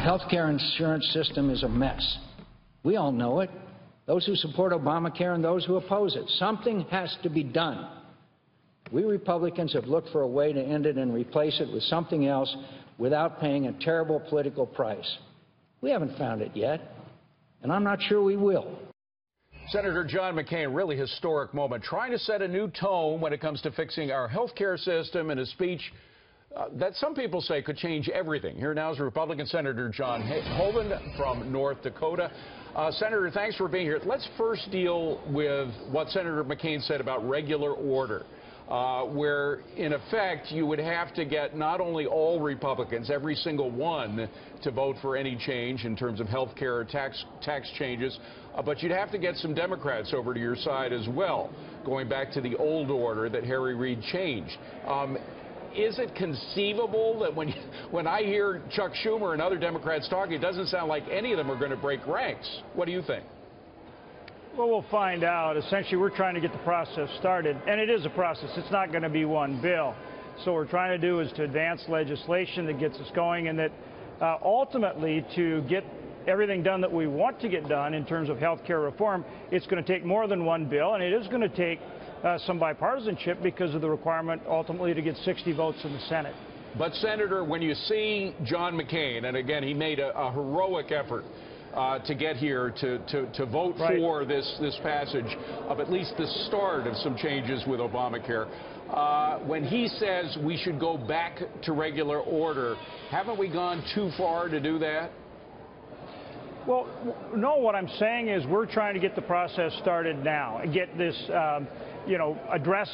health care insurance system is a mess. We all know it. Those who support Obamacare and those who oppose it. Something has to be done. We Republicans have looked for a way to end it and replace it with something else without paying a terrible political price. We haven't found it yet, and I'm not sure we will. Senator John McCain, really historic moment, trying to set a new tone when it comes to fixing our health care system in a speech that some people say could change everything. Here now is Republican Senator John Hoeven from North Dakota. Senator, thanks for being here. Let's first deal with what Senator McCain said about regular order, where, in effect, you would have to get not only all Republicans, every single one, to vote for any change in terms of health care or tax changes, but you'd have to get some Democrats over to your side as well, going back to the old order that Harry Reid changed. Is it conceivable that when I hear Chuck Schumer and other Democrats talking, it doesn't sound like any of them are going to break ranks? What do you think? Well, we'll find out. Essentially, we're trying to get the process started, and it is a process. It's not going to be one bill. So what we're trying to do is to advance legislation that gets us going, and that ultimately to get everything done that we want to get done in terms of health care reform, it's going to take more than one bill, and it is going to take some bipartisanship because of the requirement ultimately to get 60 votes in the Senate. But, Senator, when you see John McCain, and again, he made a heroic effort to get here to vote for this passage of at least the start of some changes with Obamacare, when he says we should go back to regular order, haven't we gone too far to do that? Well, no, what I'm saying is we're trying to get the process started now and get this, address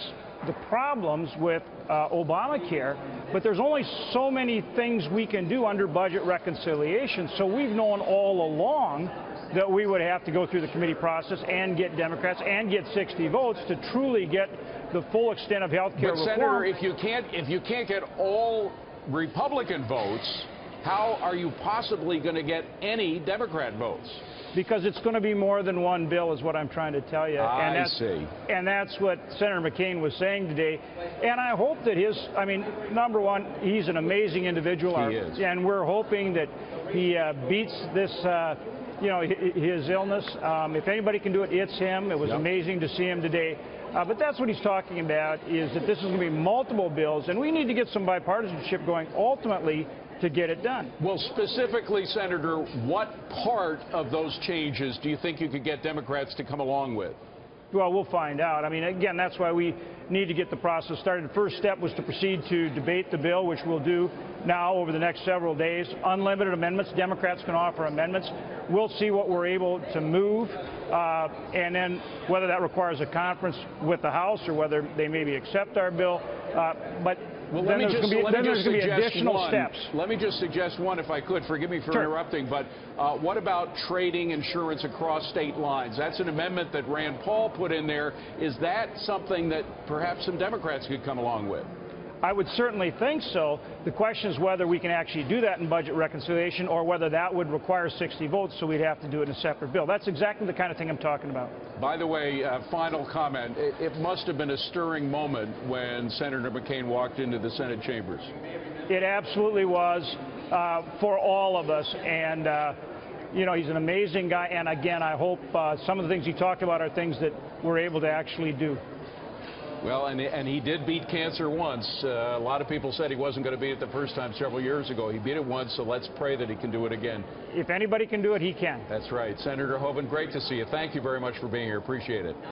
the problems with Obamacare, but there's only so many things we can do under budget reconciliation. So we've known all along that we would have to go through the committee process and get Democrats and get 60 votes to truly get the full extent of health care reform. But, Senator, if you can't get all Republican votes, how are you possibly going to get any Democrat votes? Because it's going to be more than one bill is what I'm trying to tell you. I see. And that's what Senator McCain was saying today. And I hope that number one, he's an amazing individual. He is. And we're hoping that he beats this, his illness. If anybody can do it, it's him. It was amazing to see him today. But that's what he's talking about, is that this is going to be multiple bills, and we need to get some bipartisanship going ultimately to get it done. Well, specifically, Senator, what part of those changes do you think you could get Democrats to come along with? Well, we'll find out. I mean, again, that's why we need to get the process started. The first step was to proceed to debate the bill, which we'll do now over the next several days. Unlimited amendments. Democrats can offer amendments. We'll see what we're able to move, and then whether that requires a conference with the House or whether they maybe accept our bill. Well, let me just suggest one, if I could. Forgive me for interrupting, but what about trading insurance across state lines? That's an amendment that Rand Paul put in there. Is that something that perhaps some Democrats could come along with? I would certainly think so. The question is whether we can actually do that in budget reconciliation or whether that would require 60 votes, so we'd have to do it in a separate bill. That's exactly the kind of thing I'm talking about. By the way, final comment. It must have been a stirring moment when Senator McCain walked into the Senate chambers. It absolutely was for all of us. And, he's an amazing guy. And, again, I hope some of the things he talked about are things that we're able to actually do. Well, and he did beat cancer once. A lot of people said he wasn't going to beat it the first time several years ago. He beat it once, so let's pray that he can do it again. If anybody can do it, he can. That's right. Senator Hoeven, great to see you. Thank you very much for being here. Appreciate it.